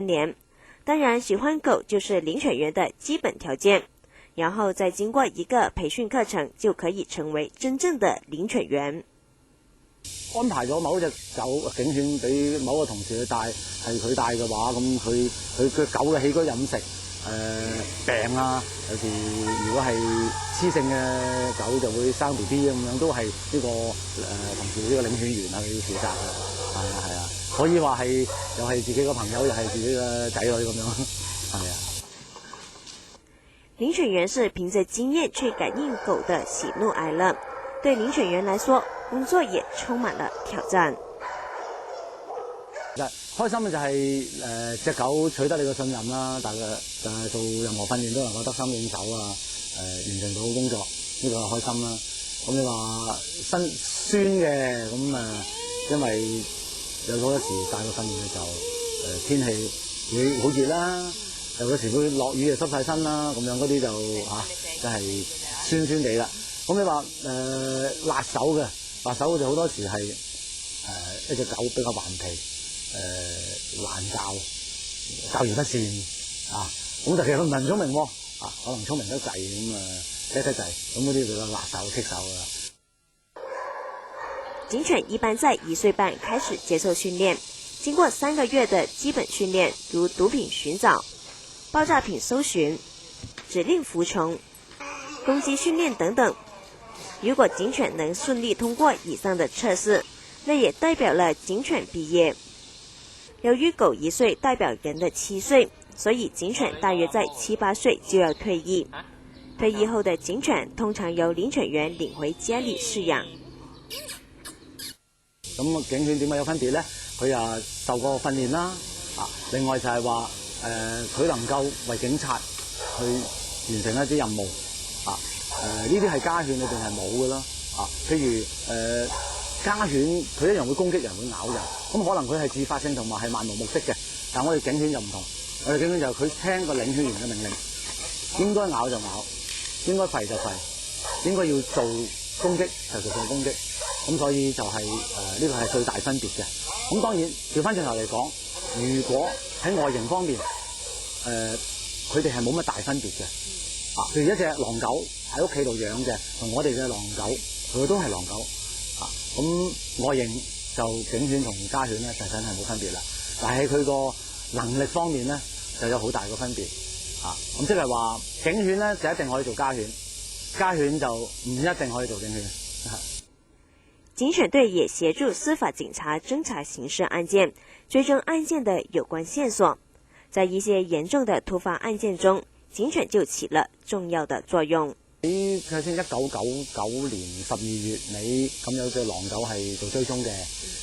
練。當然，喜歡狗就是領犬員的基本條件，然後再經過一個培訓課程，就可以成為真正的領犬員。安排咗某一隻狗警犬俾某個同事去帶，係佢帶嘅話，咁佢嘅狗嘅起居飲食。病啊，有時如果係雌性嘅狗就會生 BB 咁樣，都係呢個同時呢個領犬員去負責嘅，係啊，可以話係又係自己個朋友，又係自己嘅仔女咁樣，係啊。領犬員是憑着經驗去感應狗的喜怒哀樂，對領犬員來說，工作也充滿了挑戰。開心嘅就係隻狗取得你嘅信任啦，大家做任何訓練都能夠得心應手啊，完成到工作，呢個係開心啦。咁你話辛酸嘅咁因為有好多時帶個訓練嘅時候，天氣會好熱啦，有時會落雨就濕晒身啦，咁樣嗰啲就真係酸酸地啦。咁你話辣手就好多時係一隻狗比較頑皮。難教而不善咁就其實佢唔係唔聰明可能聰明得滯叻得滯，咁嗰啲比較辣手棘手噶。警犬一般在1歲半開始接受訓練，經過3個月的基本訓練，如毒品尋找、爆炸品搜尋、指令服從、攻擊訓練等等。如果警犬能順利通過以上的測試，那也代表了警犬畢業。由於狗1歲代表人的7歲，所以警犬大約在7、8歲就要退役。退役後的警犬通常由領犬員領回家裏飼養。咁警犬點解有分別咧？佢受過訓練啦，另外就係話佢能夠為警察去完成一啲任務，呢啲係家犬裏邊係冇嘅啦。譬如家犬佢一樣會攻擊人，會咬人，咁可能佢係自發性同埋係漫無目的嘅。但我哋警犬就唔同，我哋警犬就佢聽個領犬員嘅命令，應該咬就咬，應該吠就吠，應該要做攻擊就做攻擊。咁所以就係呢個係最大分別嘅。咁當然調翻轉頭嚟講，如果喺外形方面，佢哋係冇乜大分別嘅。譬如一隻狼狗喺屋企度養嘅，同我哋嘅狼狗，佢都係狼狗。咁外形就警犬同家犬咧，就真係冇分別啦。但係佢個能力方面咧，就有好大個分別。咁即係話警犬咧就一定可以做家犬，家犬就唔一定可以做警犬。警犬隊也協助司法警察偵查刑事案件，追蹤案件的有關線索。在一些嚴重的突發案件中，警犬就起了重要的作用。喺睇先1999年12月尾，咁有隻狼狗係做追蹤嘅，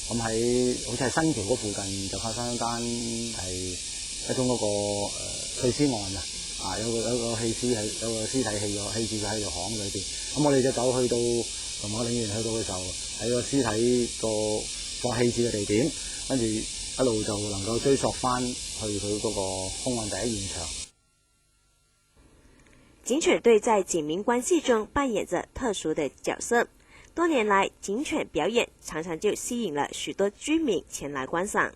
咁喺好似係新橋嗰附近就發生一單係一宗嗰個碎屍案有個棄屍係有個屍體棄置咗喺個巷裏邊，咁我哋隻狗去到同我領員去到嘅時候，喺個屍體個棄置嘅地點，跟住一路就能夠追溯翻去佢嗰個兇案第一現場。警犬隊在警民關係中扮演着特殊的角色，多年來警犬表演常常就吸引了許多居民前來觀賞。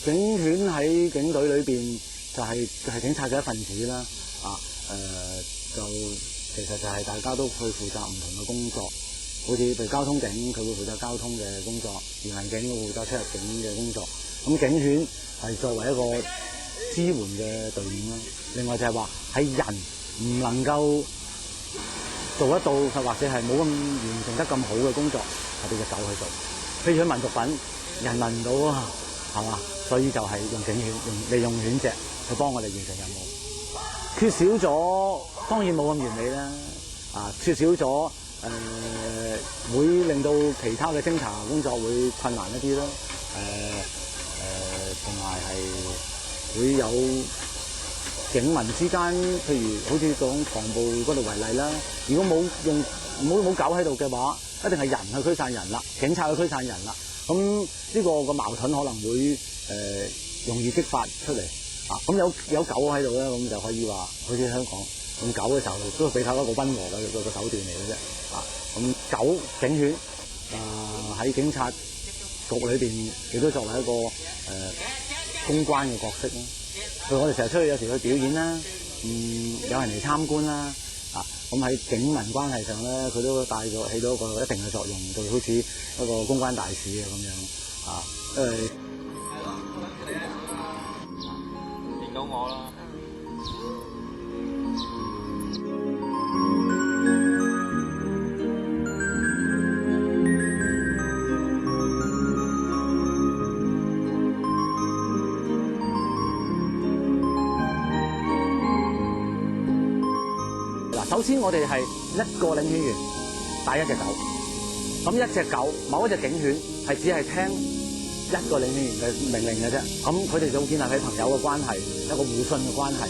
警犬喺警隊裏邊就係警察嘅一份子啦，就其實就係大家都去負責唔同嘅工作，好似譬如交通警，佢會負責交通嘅工作；移民警會負責出入境嘅工作。咁警犬係作為一個支援嘅隊伍啦。另外就係話喺人唔能夠做得到，或者係冇咁完成得咁好嘅工作，係俾隻狗去做。譬如佢聞毒品，人聞唔到啊，係嘛？所以就係用警犬，利用犬隻去幫我哋完成任務。缺少咗當然冇咁完美啦，缺少咗會令到其他嘅偵查工作會困難一啲啦，同埋係會有警民之間，譬如好似講防暴嗰度為例啦，如果冇狗喺度嘅話，一定係人去驅散人啦，警察去驅散人啦，咁呢個矛盾可能會容易激發出嚟。咁有狗喺度咧，咁就可以話，好似香港用狗嘅時候，都係比較一個溫和嘅個手段嚟嘅啫。咁狗警犬喺警察局裏邊亦都作為一個公關嘅角色啦。譬如我哋成日出去有時去表演啦，有人嚟參觀啦，咁喺警民關係上咧，佢都起到一個一定嘅作用，就好似一個公關大使嘅咁樣啊，因為見到我啦。首先我哋係一個領犬員帶一隻狗，咁一隻狗某一隻警犬係只係聽一個領犬員嘅命令嘅啫，咁佢哋就會建立起朋友嘅關係，一個互信嘅關係。